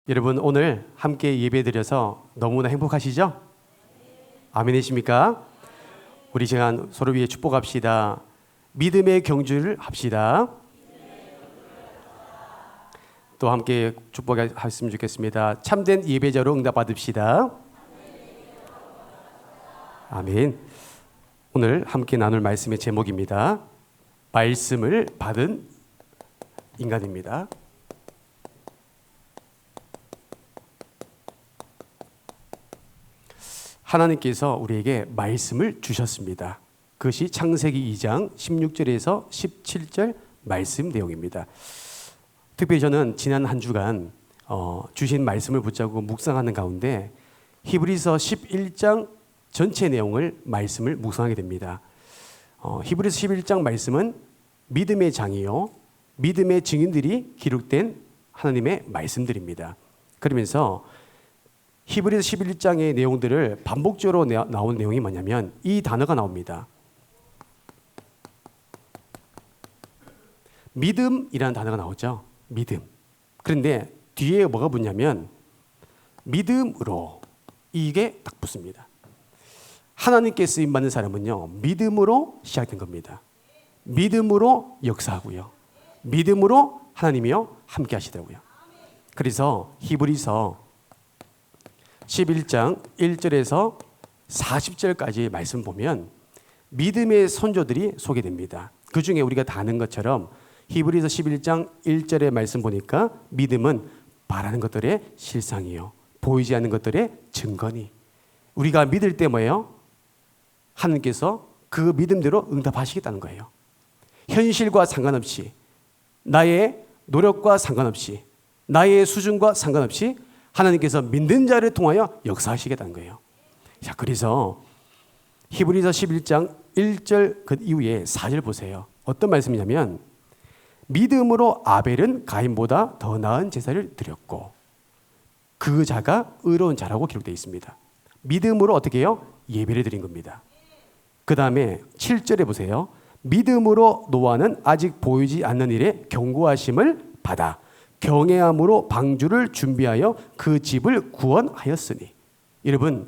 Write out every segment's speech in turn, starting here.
여러분 오늘 함께 예배드려서 너무나 행복하시죠? 아멘이십니까? 우리 시간 서로 위해 축복합시다. 믿음의 경주를 합시다. 또 함께 축복했으면 좋겠습니다. 참된 예배자로 응답받읍시다. 아멘. 오늘 함께 나눌 말씀의 제목입니다. 말씀을 받은 인간입니다. 하나님께서 우리에게 말씀을 주셨습니다. 그것이 창세기 2장 16절에서 17절 말씀 내용입니다. 특별히 저는 지난 한 주간 주신 말씀을 붙잡고 묵상하는 가운데 히브리서 11장 전체 내용을 말씀을 묵상하게 됩니다. 히브리서 11장 말씀은 믿음의 장이요 믿음의 증인들이 기록된 하나님의 말씀들입니다. 그러면서 히브리서 11장의 내용들을 반복적으로 나온 내용이 뭐냐면 이 단어가 나옵니다. 믿음이라는 단어가 나오죠. 믿음. 그런데 뒤에 뭐가 붙냐면 믿음으로 이게 딱 붙습니다. 하나님께 쓰임받는 사람은요 믿음으로 시작된 겁니다. 믿음으로 역사하고요. 믿음으로 하나님이요 함께 하시더라고요. 그래서 히브리서 11장 1절에서 40절까지 말씀 보면 믿음의 선조들이 소개됩니다. 그 중에 우리가 다 아는 것처럼 히브리서 11장 1절의 말씀 보니까 믿음은 바라는 것들의 실상이요 보이지 않는 것들의 증거니 우리가 믿을 때 뭐예요? 하나님께서 그 믿음대로 응답하시겠다는 거예요. 현실과 상관없이 나의 노력과 상관없이 나의 수준과 상관없이 하나님께서 믿는 자를 통하여 역사하시겠다는 거예요. 자, 그래서 히브리서 11장 1절 그 이후에 4절 보세요. 어떤 말씀이냐면 믿음으로 아벨은 가인보다 더 나은 제사를 드렸고 그 자가 의로운 자라고 기록되어 있습니다. 믿음으로 어떻게 해요? 예배를 드린 겁니다. 그 다음에 7절에 보세요. 믿음으로 노아는 아직 보이지 않는 일에 경고하심을 받아 경외함으로 방주를 준비하여 그 집을 구원하였으니. 여러분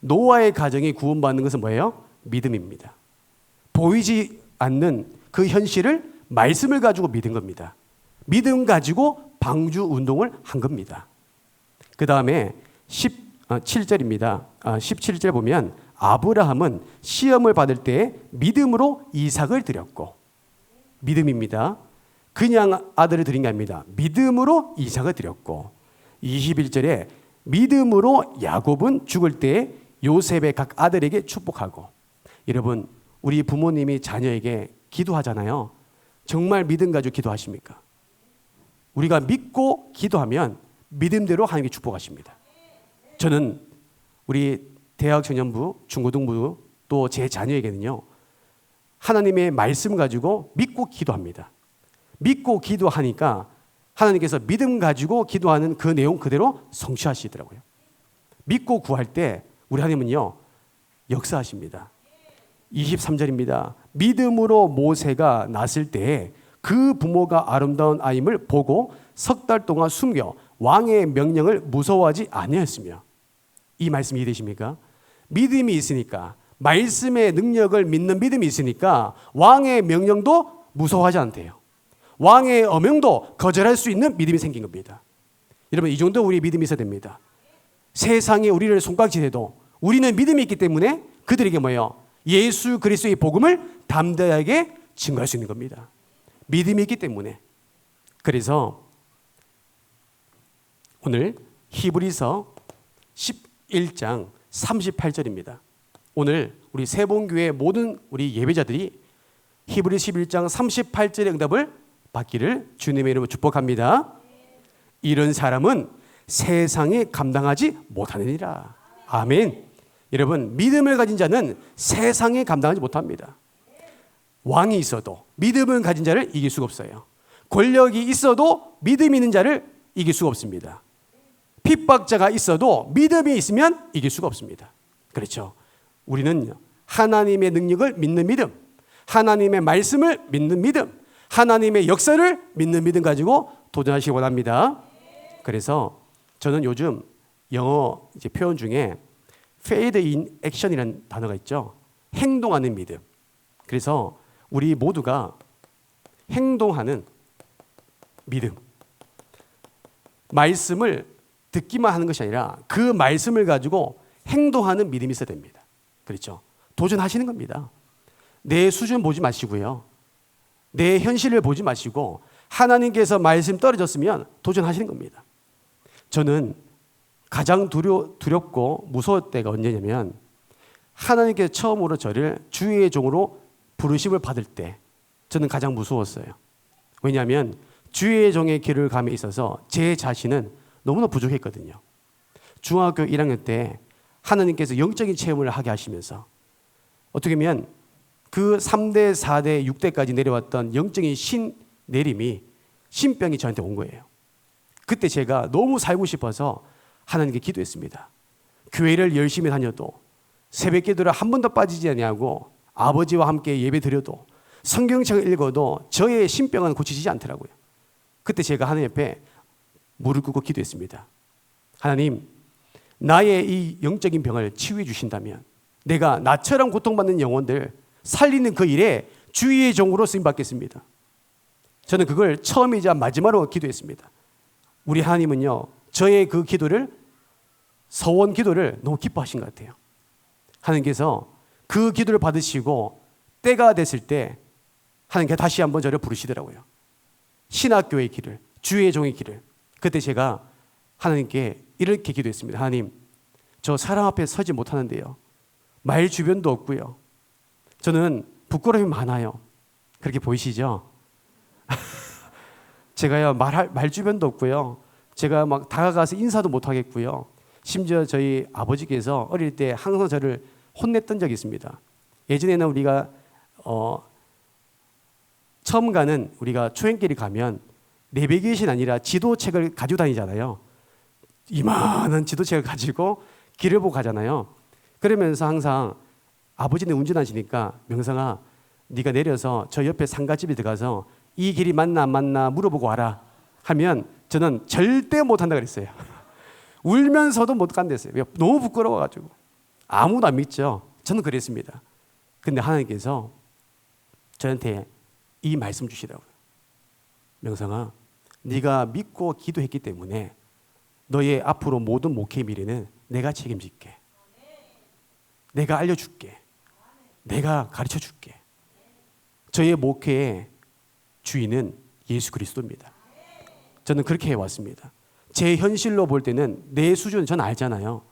노아의 가정이 구원받는 것은 뭐예요? 믿음입니다. 보이지 않는 그 현실을 말씀을 가지고 믿은 겁니다. 믿음 가지고 방주 운동을 한 겁니다. 그 다음에 17절입니다. 17절 보면 아브라함은 시험을 받을 때 믿음으로 이삭을 드렸고 믿음입니다. 그냥 아들을 드린 게 아닙니다. 믿음으로 이삭을 드렸고 21절에 믿음으로 야곱은 죽을 때 요셉의 각 아들에게 축복하고. 여러분 우리 부모님이 자녀에게 기도하잖아요. 정말 믿음 가지고 기도하십니까? 우리가 믿고 기도하면 믿음대로 하나님께 축복하십니다. 저는 우리 대학 청년부, 중고등부 또 제 자녀에게는요 하나님의 말씀 가지고 믿고 기도합니다. 믿고 기도하니까 하나님께서 믿음 가지고 기도하는 그 내용 그대로 성취하시더라고요. 믿고 구할 때 우리 하나님은요 역사하십니다. 23절입니다. 믿음으로 모세가 낳았을 때 그 부모가 아름다운 아임을 보고 석 달 동안 숨겨 왕의 명령을 무서워하지 아니하였으며. 이 말씀 이해되십니까? 믿음이 있으니까 말씀의 능력을 믿는 믿음이 있으니까 왕의 명령도 무서워하지 않대요. 왕의 어명도 거절할 수 있는 믿음이 생긴 겁니다. 여러분 이 정도 우리의 믿음이 있어야 됩니다. 세상에 우리를 손깍지해도 우리는 믿음이 있기 때문에 그들에게 뭐예요? 예수 그리스도의 복음을 담대하게 증거할 수 있는 겁니다. 믿음이 있기 때문에. 그래서 오늘 히브리서 11장 38절입니다. 오늘 우리 세봉교회 모든 우리 예배자들이 히브리 11장 38절의 응답을 받기를 주님의 이름으로 축복합니다. 이런 사람은 세상에 감당하지 못하느니라. 아멘. 여러분 믿음을 가진 자는 세상에 감당하지 못합니다. 왕이 있어도 믿음을 가진 자를 이길 수가 없어요. 권력이 있어도 믿음 있는 자를 이길 수가 없습니다. 핍박자가 있어도 믿음이 있으면 이길 수가 없습니다. 그렇죠. 우리는 하나님의 능력을 믿는 믿음, 하나님의 말씀을 믿는 믿음, 하나님의 역사를 믿는 믿음 가지고 도전하시기 원합니다. 그래서 저는 요즘 영어 이제 표현 중에 faith in action이라는 단어가 있죠. 행동하는 믿음. 그래서 우리 모두가 행동하는 믿음. 말씀을 듣기만 하는 것이 아니라 그 말씀을 가지고 행동하는 믿음이 있어야 됩니다. 그렇죠? 도전하시는 겁니다. 내 수준 보지 마시고요. 내 현실을 보지 마시고 하나님께서 말씀 떨어졌으면 도전하시는 겁니다. 저는 가장 두렵고 무서울 때가 언제냐면 하나님께서 처음으로 저를 주의 종으로 부르심을 받을 때 저는 가장 무서웠어요. 왜냐하면 주의 종의 길을 감에 있어서 제 자신은 너무나 부족했거든요. 중학교 1학년 때 하나님께서 영적인 체험을 하게 하시면서 어떻게 보면 그 3대, 4대, 6대까지 내려왔던 영적인 신내림이 신병이 저한테 온 거예요. 그때 제가 너무 살고 싶어서 하나님께 기도했습니다. 교회를 열심히 다녀도 새벽 기도를 한 번도 빠지지 아니하고 아버지와 함께 예배 드려도 성경책을 읽어도 저의 신병은 고치지 않더라고요. 그때 제가 하나님 앞에 무릎 꿇고 기도했습니다. 하나님, 나의 이 영적인 병을 치유해 주신다면 내가 나처럼 고통받는 영혼들 살리는 그 일에 주의 종으로 쓰임받겠습니다. 저는 그걸 처음이자 마지막으로 기도했습니다. 우리 하나님은요, 저의 그 기도를, 서원 기도를 너무 기뻐하신 것 같아요. 하나님께서 그 기도를 받으시고 때가 됐을 때 하나님께서 다시 한번 저를 부르시더라고요. 신학교의 길을, 주의 종의 길을. 그때 제가 하나님께 이렇게 기도했습니다. 하나님, 저 사람 앞에 서지 못하는데요. 말 주변도 없고요. 저는 부끄러움이 많아요. 그렇게 보이시죠? 제가요, 말 주변도 없고요. 제가 막 다가가서 인사도 못 하겠고요. 심지어 저희 아버지께서 어릴 때 항상 저를 혼냈던 적이 있습니다. 예전에는 우리가 처음 가는 우리가 초행길이 가면 내비게이션 아니라 지도책을 가지고 다니잖아요. 이만한 지도책을 가지고 길을 보고 가잖아요. 그러면서 항상 아버지는 운전하시니까 명상아, 네가 내려서 저 옆에 상가집에 들어가서 이 길이 맞나 안 맞나 물어보고 와라 하면 저는 절대 못한다 그랬어요. 울면서도 못 간댔어요. 너무 부끄러워가지고. 아무도 안 믿죠. 저는 그랬습니다. 근데 하나님께서 저한테 이 말씀 주시더라고요. 명상아, 네가 믿고 기도했기 때문에 너의 앞으로 모든 목회 미래는 내가 책임질게. 내가 알려줄게. 내가 가르쳐줄게. 저의 목회의 주인은 예수 그리스도입니다. 저는 그렇게 해왔습니다. 제 현실로 볼 때는 내 수준은 저는 알잖아요.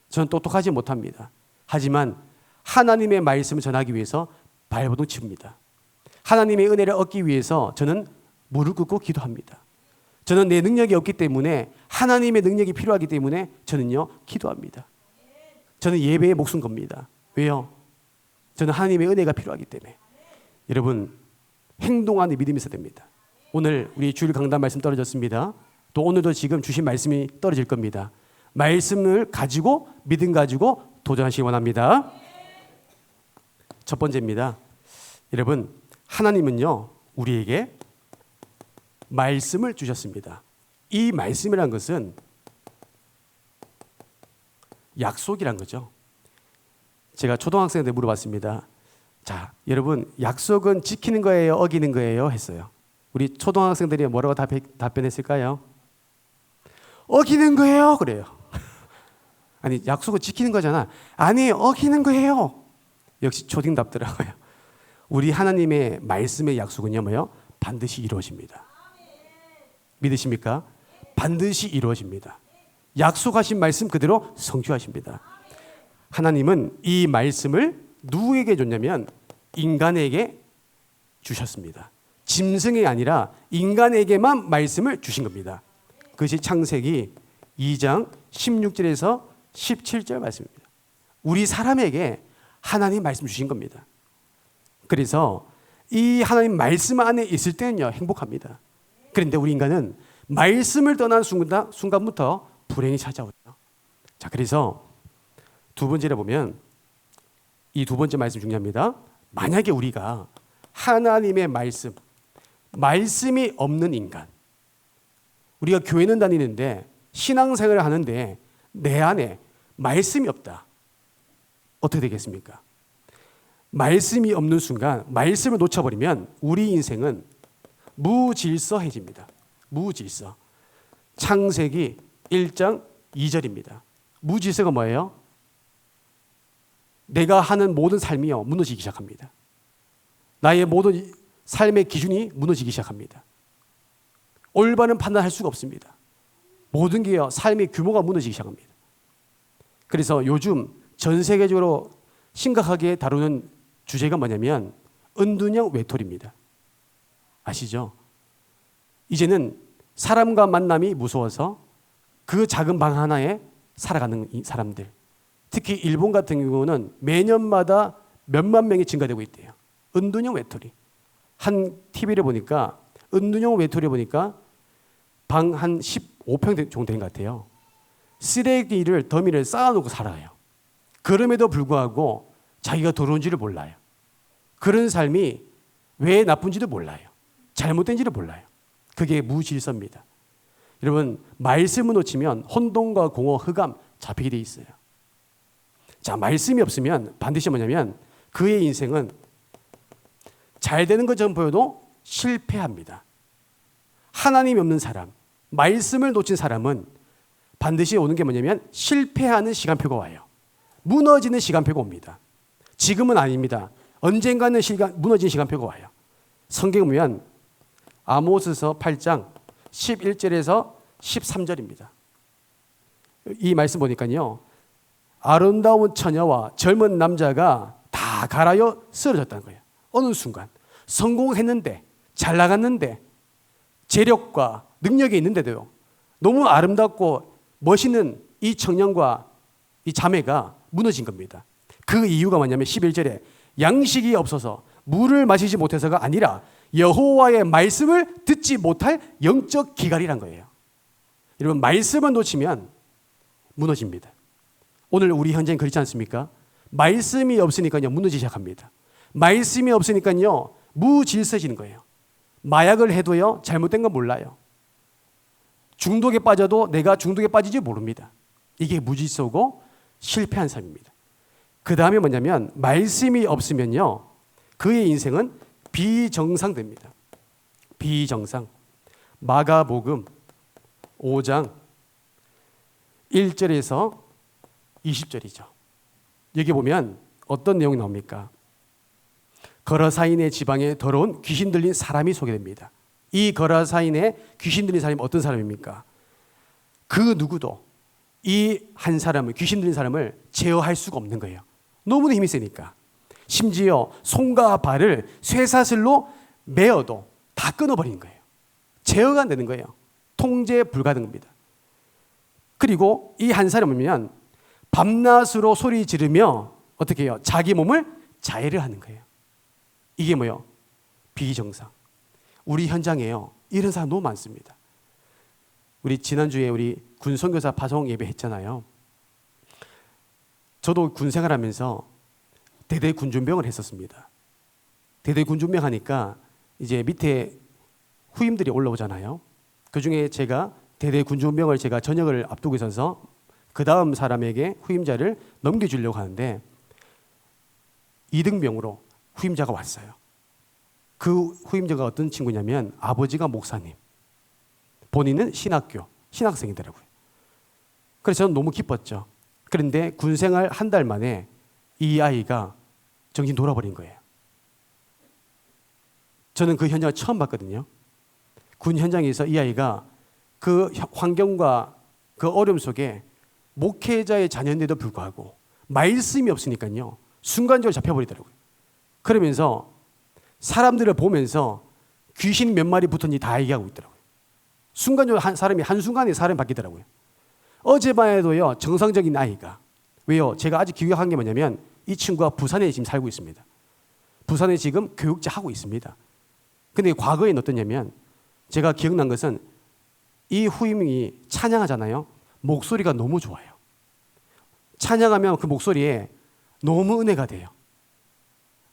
저는 똑똑하지 못합니다. 하지만 하나님의 말씀을 전하기 위해서 발버둥 칩니다. 하나님의 은혜를 얻기 위해서 저는 무릎 꿇고 기도합니다. 저는 내 능력이 없기 때문에 하나님의 능력이 필요하기 때문에 저는요 기도합니다. 저는 예배에 목숨 겁니다. 왜요? 저는 하나님의 은혜가 필요하기 때문에. 여러분, 행동하는 믿음이 있어야 됩니다. 오늘 우리 주일 강단 말씀 떨어졌습니다. 또 오늘도 지금 주신 말씀이 떨어질 겁니다. 말씀을 가지고 믿음 가지고 도전하시기 원합니다. 첫 번째입니다. 여러분, 하나님은요 우리에게 말씀을 주셨습니다. 이 말씀이란 것은 약속이란 거죠. 제가 초등학생한테 물어봤습니다. 자, 여러분, 약속은 지키는 거예요, 어기는 거예요? 했어요. 우리 초등학생들이 뭐라고 답변했을까요? 어기는 거예요, 그래요. 아니, 약속은 지키는 거잖아. 아니에요, 어기는 거예요. 역시 초딩답더라고요. 우리 하나님의 말씀의 약속은요, 뭐요? 반드시 이루어집니다. 믿으십니까? 반드시 이루어집니다. 약속하신 말씀 그대로 성취하십니다. 하나님은 이 말씀을 누구에게 줬냐면 인간에게 주셨습니다. 짐승이 아니라 인간에게만 말씀을 주신 겁니다. 그것이 창세기 2장 16절에서 17절 말씀입니다. 우리 사람에게 하나님 말씀 주신 겁니다. 그래서 이 하나님 말씀 안에 있을 때는요 행복합니다. 그런데 우리 인간은 말씀을 떠난 순간부터 불행이 찾아오죠. 자, 그래서 두 번째로 보면 이 두 번째 말씀 중요합니다. 만약에 우리가 하나님의 말씀이 없는 인간, 우리가 교회는 다니는데 신앙생활을 하는데 내 안에 말씀이 없다. 어떻게 되겠습니까? 말씀이 없는 순간, 말씀을 놓쳐버리면 우리 인생은 무질서해집니다. 무질서. 창세기 1장 2절입니다. 무질서가 뭐예요? 내가 하는 모든 삶이요 무너지기 시작합니다. 나의 모든 삶의 기준이 무너지기 시작합니다. 올바른 판단할 수가 없습니다. 모든 게요 삶의 규모가 무너지기 시작합니다. 그래서 요즘 전 세계적으로 심각하게 다루는 주제가 뭐냐면 은둔형 외톨이입니다. 아시죠? 이제는 사람과 만남이 무서워서 그 작은 방 하나에 살아가는 사람들, 특히 일본 같은 경우는 매년마다 몇만 명이 증가되고 있대요. 은둔형 외톨이. 한 TV를 보니까 은둔형 외톨이 보니까 방 한 15평 정도 된 것 같아요. 쓰레기를 더미를 쌓아놓고 살아요. 그럼에도 불구하고 자기가 더러운지를 몰라요. 그런 삶이 왜 나쁜지도 몰라요. 잘못된지를 몰라요. 그게 무질서입니다. 여러분 말씀을 놓치면 혼돈과 공허, 흑암 잡히게 돼 있어요. 자, 말씀이 없으면 반드시 뭐냐면 그의 인생은 잘 되는 것처럼 보여도 실패합니다. 하나님이 없는 사람, 말씀을 놓친 사람은 반드시 오는 게 뭐냐면 실패하는 시간표가 와요. 무너지는 시간표가 옵니다. 지금은 아닙니다. 언젠가는 무너진 시간표가 와요. 성경 보면 아모스서 8장 11절에서 13절입니다. 이 말씀 보니까요. 아름다운 처녀와 젊은 남자가 다 갈아여 쓰러졌다는 거예요. 어느 순간 성공했는데 잘 나갔는데 재력과 능력이 있는데도요. 너무 아름답고 멋있는 이 청년과 이 자매가 무너진 겁니다. 그 이유가 뭐냐면 11절에 양식이 없어서 물을 마시지 못해서가 아니라 여호와의 말씀을 듣지 못할 영적 기갈이란 거예요. 여러분 말씀을 놓치면 무너집니다. 오늘 우리 현재는 그렇지 않습니까? 말씀이 없으니까요 무너지기 시작합니다. 말씀이 없으니까요 무질서지는 거예요. 마약을 해도요 잘못된 건 몰라요. 중독에 빠져도 내가 중독에 빠지지 모릅니다. 이게 무질서고 실패한 삶입니다. 그 다음에 뭐냐면 말씀이 없으면요 그의 인생은 비정상됩니다. 비정상. 마가복음 5장 1절에서 20절이죠. 여기 보면 어떤 내용이 나옵니까? 거라사인의 지방에 더러운 귀신 들린 사람이 소개됩니다. 이 거라사인의 귀신 들린 사람이 어떤 사람입니까? 그 누구도 이 한 사람을 귀신 들린 사람을 제어할 수가 없는 거예요. 너무나 힘이 세니까. 심지어 손과 발을 쇠사슬로 매어도 다 끊어버리는 거예요. 제어가 안 되는 거예요. 통제 불가능합니다. 그리고 이 한 사람이면 밤낮으로 소리 지르며 어떻게 해요? 자기 몸을 자해를 하는 거예요. 이게 뭐예요? 비정상. 우리 현장에요. 이런 사람 너무 많습니다. 우리 지난주에 우리 군 선교사 파송 예배 했잖아요. 저도 군 생활하면서 대대 군준병을 했었습니다. 대대 군준병 하니까 이제 밑에 후임들이 올라오잖아요. 그중에 제가 대대 군준병을 제가 전역을 앞두고 있어서 그 다음 사람에게 후임자를 넘겨주려고 하는데 2등병으로 후임자가 왔어요. 그 후임자가 어떤 친구냐면 아버지가 목사님, 본인은 신학교, 신학생이더라고요. 그래서 저는 너무 기뻤죠. 그런데 군생활 한 달 만에 이 아이가 정신 돌아버린 거예요. 저는 그 현장을 처음 봤거든요. 군 현장에서 이 아이가 그 환경과 그 어려움 속에 목회자의 자녀인데도 불구하고 말씀이 없으니까요. 순간적으로 잡혀버리더라고요. 그러면서 사람들을 보면서 귀신 몇 마리 붙었는지 다 얘기하고 있더라고요. 순간적으로 한 사람이 한순간에 사람이 바뀌더라고요. 어제만 해도요. 정상적인 아이가. 왜요? 제가 아직 기억한 게 뭐냐면 이 친구가 부산에 지금 살고 있습니다. 부산에 지금 교육자 하고 있습니다. 근데 과거에는 어떠냐면 제가 기억난 것은 이 후임이 찬양하잖아요. 목소리가 너무 좋아요. 찬양하면 그 목소리에 너무 은혜가 돼요.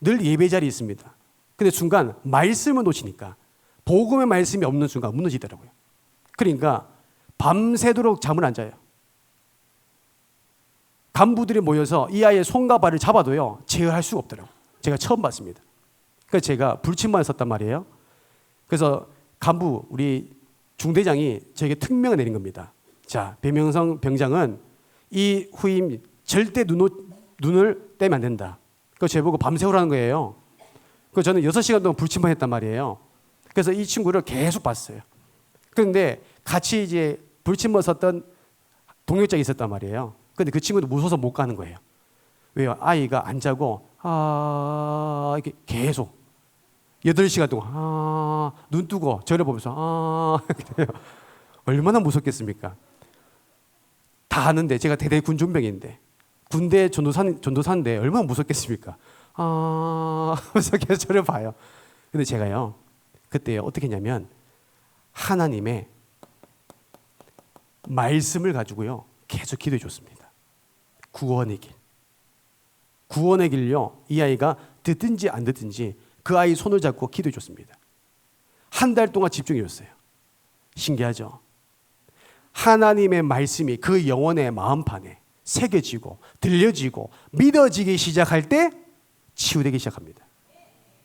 늘 예배 자리에 있습니다. 근데 순간 말씀을 놓치니까 복음의 말씀이 없는 순간 무너지더라고요. 그러니까 밤새도록 잠을 안 자요. 간부들이 모여서 이 아이의 손과 발을 잡아도요 제어할 수가 없더라고요. 제가 처음 봤습니다. 그래서 제가 불침번에 섰단 말이에요. 그래서 간부 우리 중대장이 저에게 특명을 내린 겁니다. 자, 배명성 병장은 이 후임 절대 눈을 떼면 안 된다. 그거 저보고 밤새우라는 거예요. 그 저는 6시간 동안 불침번 했단 말이에요. 그래서 이 친구를 계속 봤어요. 그런데 같이 이제 불침번 섰던 동료장이 있었단 말이에요. 근데 그 친구도 무서워서 못 가는 거예요. 왜요? 아이가 안 자고 이렇게 계속 8시간 동안 눈 뜨고 저를 보면서 얼마나 무섭겠습니까? 다 아는데 제가 대대 군종병인데 군대 전도사인데 얼마나 무섭겠습니까? 하면서 계속 저를 봐요. 근데 제가요 그때요 어떻게 했냐면 하나님의 말씀을 가지고요 계속 기도해 줬습니다. 구원의 길. 구원의 길요 이 아이가 듣든지 안 듣든지 그 아이 손을 잡고 기도해 줬습니다. 한 달 동안 집중해 줬어요. 신기하죠? 하나님의 말씀이 그 영혼의 마음판에 새겨지고 들려지고 믿어지기 시작할 때 치유되기 시작합니다.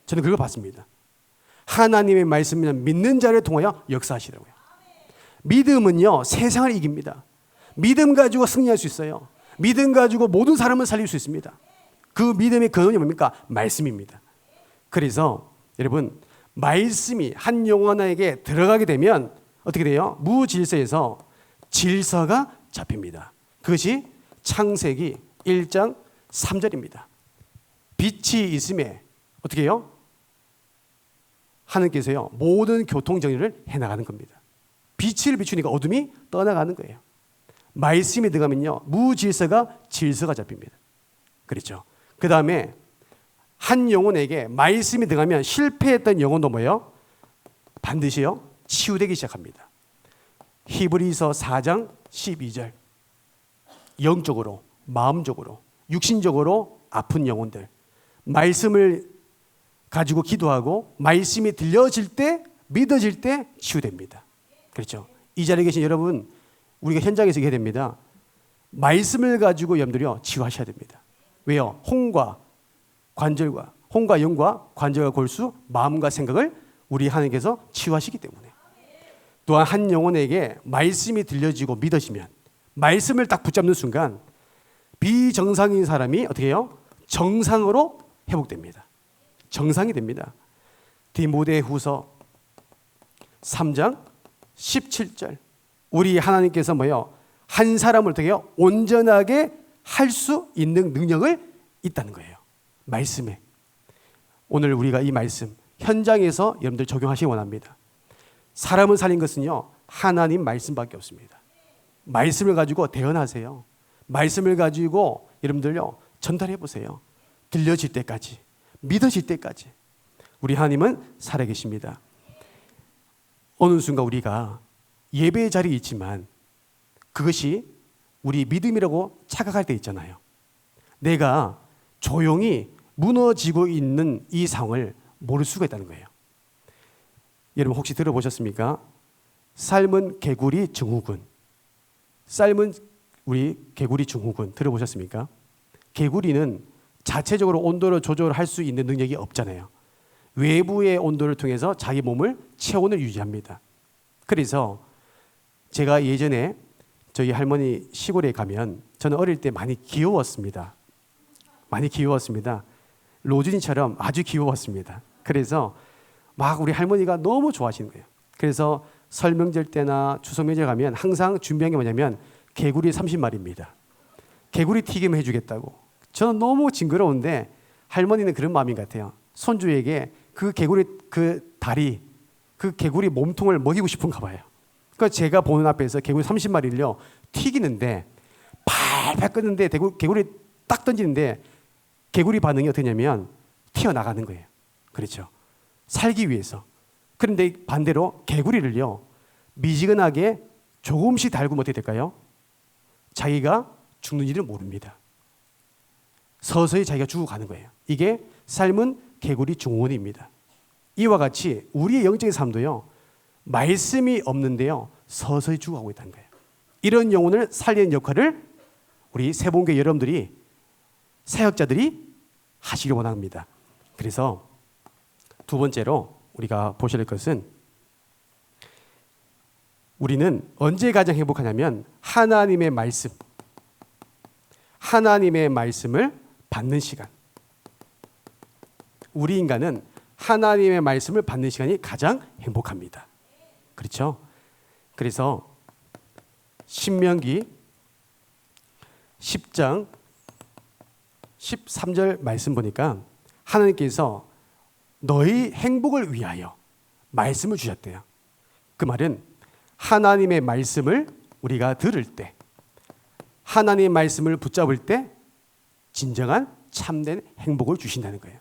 저는 그걸 봤습니다. 하나님의 말씀은 믿는 자를 통하여 역사하시더라고요. 믿음은요 세상을 이깁니다. 믿음 가지고 승리할 수 있어요. 믿음 가지고 모든 사람을 살릴 수 있습니다. 그 믿음의 근원이 뭡니까? 말씀입니다. 그래서 여러분 말씀이 한 영혼에게 들어가게 되면 어떻게 돼요? 무질서에서 질서가 잡힙니다. 그것이 창세기 1장 3절입니다. 빛이 있음에 어떻게 해요? 하나님께서요 모든 교통정리를 해나가는 겁니다. 빛을 비추니까 어둠이 떠나가는 거예요. 말씀이 들어가면요 무질서가 질서가 잡힙니다. 그렇죠? 그 다음에 한 영혼에게 말씀이 들어가면 실패했던 영혼도 뭐예요? 반드시요 치유되기 시작합니다. 히브리서 4장 12절 영적으로 마음적으로 육신적으로 아픈 영혼들 말씀을 가지고 기도하고 말씀이 들려질 때 믿어질 때 치유됩니다. 그렇죠? 이 자리에 계신 여러분 우리가 현장에서 해야 됩니다. 말씀을 가지고 여러분들이요 치유하셔야 됩니다. 왜요? 혼과 영과 관절과 골수 마음과 생각을 우리 하나님께서 치유하시기 때문에 또한 한 영혼에게 말씀이 들려지고 믿어지면 말씀을 딱 붙잡는 순간 비정상인 사람이 어떻게 해요? 정상으로 회복됩니다. 정상이 됩니다. 디모데후서 3장 17절 우리 하나님께서 뭐요? 한 사람을 어떻게 해요? 온전하게 할 수 있는 능력을 있다는 거예요. 말씀에. 오늘 우리가 이 말씀 현장에서 여러분들 적용하시기 원합니다. 사람을 살린 것은요 하나님 말씀밖에 없습니다. 말씀을 가지고 대언하세요. 말씀을 가지고 여러분들요 전달해 보세요. 들려질 때까지 믿어질 때까지 우리 하나님은 살아계십니다. 어느 순간 우리가 예배의 자리에 있지만 그것이 우리 믿음이라고 착각할 때 있잖아요. 내가 조용히 무너지고 있는 이 상황을 모를 수가 있다는 거예요. 여러분 혹시 들어보셨습니까? 삶은 개구리 증후군. 삶은 우리 개구리 증후군 들어보셨습니까? 개구리는 자체적으로 온도를 조절할 수 있는 능력이 없잖아요. 외부의 온도를 통해서 자기 몸을 체온을 유지합니다. 그래서 제가 예전에 저희 할머니 시골에 가면 저는 어릴 때 많이 귀여웠습니다. 많이 귀여웠습니다. 로준이처럼 아주 귀여웠습니다. 그래서 막 우리 할머니가 너무 좋아하시는 거예요. 그래서 설 명절 때나 추석 명절 가면 항상 준비한 게 뭐냐면 개구리 30마리입니다. 개구리 튀김 해주겠다고. 저는 너무 징그러운데 할머니는 그런 마음인 것 같아요. 손주에게 그 개구리 그 다리, 그 개구리 몸통을 먹이고 싶은가 봐요. 그러니까 제가 보는 앞에서 개구리 30마리를요 튀기는데 팔팔 끓는데 개구리 딱 던지는데 개구리 반응이 어떠냐면 튀어나가는 거예요. 그렇죠? 살기 위해서. 그런데 반대로 개구리를요 미지근하게 조금씩 달구면 어떻게 될까요? 자기가 죽는 일을 모릅니다. 서서히 자기가 죽어가는 거예요. 이게 삶은 개구리 증후군입니다. 이와 같이 우리의 영적인 삶도요 말씀이 없는데요 서서히 죽어가고 있다는 거예요. 이런 영혼을 살리는 역할을 우리 세봉교회 여러분들이, 사역자들이 하시길 원합니다. 그래서 두 번째로 우리가 보셔야 될 것은, 우리는 언제 가장 행복하냐면 하나님의 말씀을 받는 시간. 우리 인간은 하나님의 말씀을 받는 시간이 가장 행복합니다. 그렇죠? 그래서 신명기 10장 13절 말씀 보니까 하나님께서 너희 행복을 위하여 말씀을 주셨대요. 그 말은 하나님의 말씀을 우리가 들을 때, 하나님의 말씀을 붙잡을 때 진정한 참된 행복을 주신다는 거예요.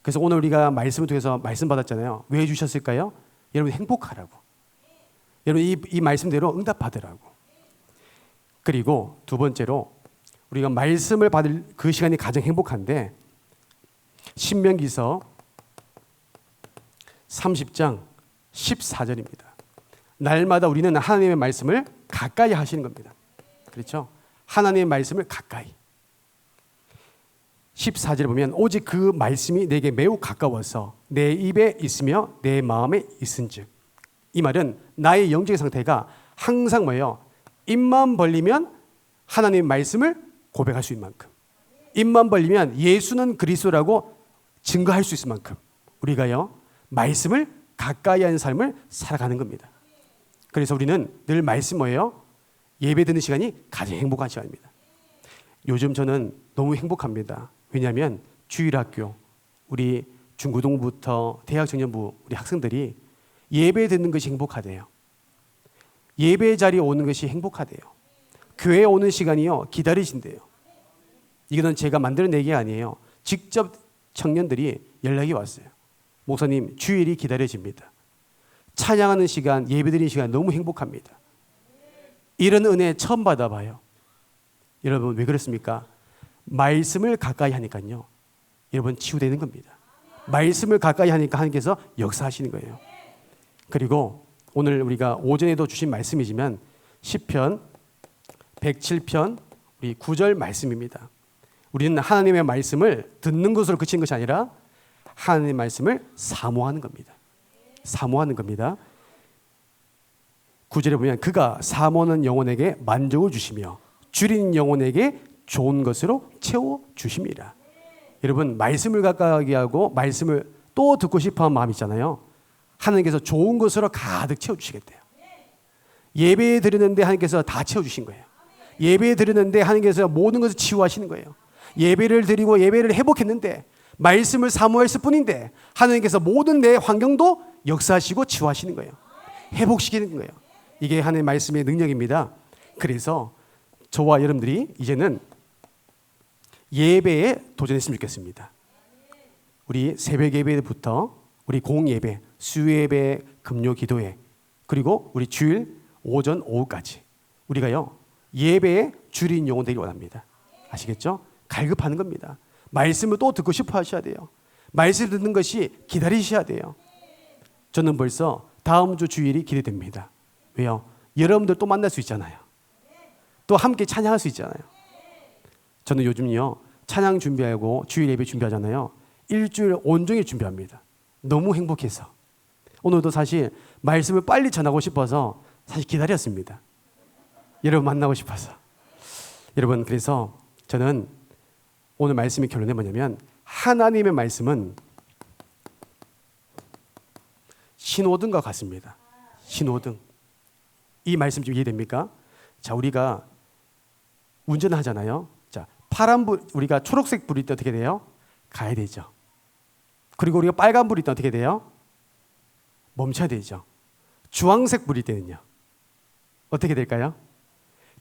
그래서 오늘 우리가 말씀을 통해서 말씀 받았잖아요. 왜 주셨을까요? 여러분 행복하라고. 여러분 이 말씀대로 응답받으라고. 그리고 두 번째로 우리가 말씀을 받을 그 시간이 가장 행복한데, 신명기서 30장 14절입니다. 날마다 우리는 하나님의 말씀을 가까이 하시는 겁니다. 그렇죠? 하나님의 말씀을 가까이. 14절에 보면 오직 그 말씀이 내게 매우 가까워서 내 입에 있으며 내 마음에 있은즉. 이 말은 나의 영적인 상태가 항상 뭐예요? 입만 벌리면 하나님의 말씀을 고백할 수 있는 만큼, 입만 벌리면 예수는 그리스도라고 증거할 수 있을 만큼 우리가요 말씀을 가까이 하는 삶을 살아가는 겁니다. 그래서 우리는 늘 말씀 뭐예요? 예배 드는 시간이 가장 행복한 시간입니다. 요즘 저는 너무 행복합니다. 왜냐하면 주일학교, 우리 중고등부터 대학 청년부 우리 학생들이 예배 듣는 것이 행복하대요. 예배 자리에 오는 것이 행복하대요. 교회에 오는 시간이요 기다리신대요. 이거는 제가 만드는 얘기가 아니에요. 직접 청년들이 연락이 왔어요. 목사님, 주일이 기다려집니다. 찬양하는 시간, 예배드리는 시간 너무 행복합니다. 이런 은혜 처음 받아봐요. 여러분 왜 그렇습니까? 말씀을 가까이 하니까요 여러분 치유되는 겁니다. 말씀을 가까이 하니까 하나님께서 역사하시는 거예요. 그리고 오늘 우리가 오전에도 주신 말씀이지만 시편 107편 우리 9절 말씀입니다. 우리는 하나님의 말씀을 듣는 것으로 그친 것이 아니라 하나님의 말씀을 사모하는 겁니다. 사모하는 겁니다. 9절에 보면 그가 사모하는 영혼에게 만족을 주시며 줄인 영혼에게 좋은 것으로 채워주심이라. 여러분 말씀을 가까이 하고 말씀을 또 듣고 싶어하는 마음이 있잖아요. 하나님께서 좋은 것으로 가득 채워주시겠대요. 예배 드리는데 하나님께서 다 채워주신 거예요. 예배 드리는데 하나님께서 모든 것을 치유하시는 거예요. 예배를 드리고 예배를 회복했는데 말씀을 사모했을 뿐인데 하나님께서 모든 내 환경도 역사하시고 치유하시는 거예요. 회복시키는 거예요. 이게 하나님의 말씀의 능력입니다. 그래서 저와 여러분들이 이제는 예배에 도전했으면 좋겠습니다. 우리 새벽 예배부터 우리 공예배, 수요예배, 금요 기도회, 그리고 우리 주일 오전 오후까지 우리가요 예배에 줄인 영혼 되기 원합니다. 아시겠죠? 갈급하는 겁니다. 말씀을 또 듣고 싶어 하셔야 돼요. 말씀 듣는 것이 기다리셔야 돼요. 저는 벌써 다음 주 주일이 기대됩니다. 왜요? 여러분들 또 만날 수 있잖아요. 또 함께 찬양할 수 있잖아요. 저는 요즘요 찬양 준비하고 주일 예배 준비하잖아요. 일주일 온종일 준비합니다. 너무 행복해서 오늘도 사실 말씀을 빨리 전하고 싶어서 사실 기다렸습니다. 여러분 만나고 싶어서. 여러분 그래서 저는 오늘 말씀의 결론이 뭐냐면 하나님의 말씀은 신호등과 같습니다. 신호등. 이 말씀 좀 이해됩니까? 자, 우리가 운전하잖아요. 자, 파란불, 우리가 초록색 불이 있다 어떻게 돼요? 가야 되죠. 그리고 우리가 빨간 불이 있다 어떻게 돼요? 멈춰야 되죠. 주황색 불이 때는요. 어떻게 될까요?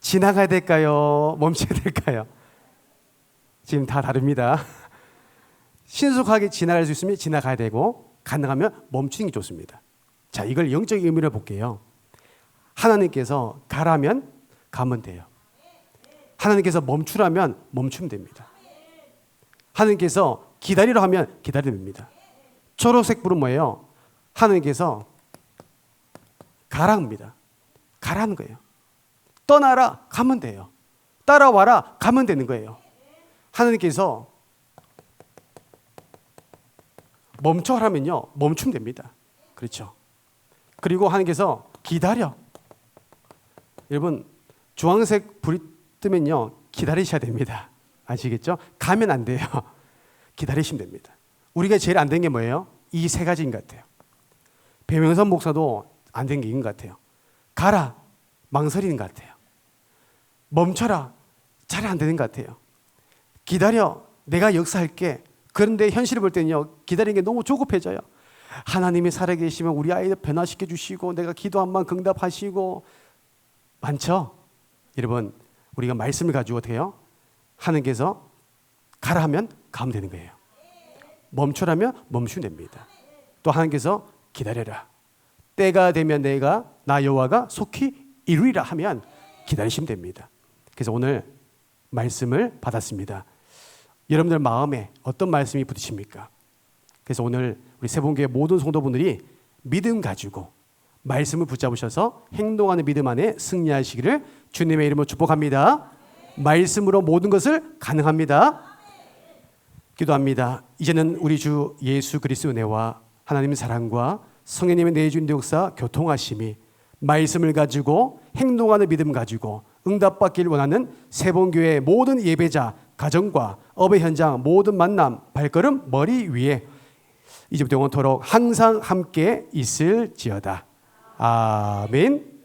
지나가야 될까요? 멈춰야 될까요? 지금 다 다릅니다. 신속하게 지나갈 수 있으면 지나가야 되고 가능하면 멈추는 게 좋습니다. 자, 이걸 영적인 의미로 볼게요. 하나님께서 가라면 가면 돼요. 하나님께서 멈추라면 멈추면 됩니다. 하나님께서 기다리라 하면 기다리면 됩니다. 초록색 불은 뭐예요? 하나님께서 가라 합니다. 가라는 거예요. 떠나라 가면 돼요. 따라와라 가면 되는 거예요. 하나님께서 멈춰라면요, 멈추면 됩니다. 그렇죠. 그리고 하나님께서 기다려. 여러분, 주황색 불이 뜨면요, 기다리셔야 됩니다. 아시겠죠? 가면 안 돼요. 기다리시면 됩니다. 우리가 제일 안 된 게 뭐예요? 이 세 가지인 것 같아요. 배명선 목사도 안 된 게 이건 것 같아요. 가라, 망설이는 것 같아요. 멈춰라, 잘 안 되는 것 같아요. 기다려, 내가 역사할게. 그런데 현실을 볼 때는요, 기다리는 게 너무 조급해져요. 하나님이 살아계시면 우리 아이들 변화시켜 주시고 내가 기도한 만큼 응답하시고 많죠? 여러분, 우리가 말씀을 가지고 어떻게 해요? 하나님께서 가라 하면 가면 되는 거예요. 멈추라면 멈추면 됩니다. 또 하나님께서 기다려라. 때가 되면 내가 나 여호와가 속히 이루리라 하면 기다리시면 됩니다. 그래서 오늘 말씀을 받았습니다. 여러분들 마음에 어떤 말씀이 부딪힙니까? 그래서 오늘 우리 세봉교회 모든 성도분들이 믿음 가지고 말씀을 붙잡으셔서 행동하는 믿음 안에 승리하시기를 주님의 이름으로 축복합니다. 말씀으로 모든 것을 가능합니다. 기도합니다. 이제는 우리 주 예수 그리스도의 은혜와 하나님의 사랑과 성령님의 내주인 역사 교통하심이 말씀을 가지고 행동하는 믿음 가지고 응답받기를 원하는 세봉교회의 모든 예배자, 가정과 업의 현장 모든 만남 발걸음 머리 위에 이제부터 영원토록 항상 함께 있을지어다. 아멘.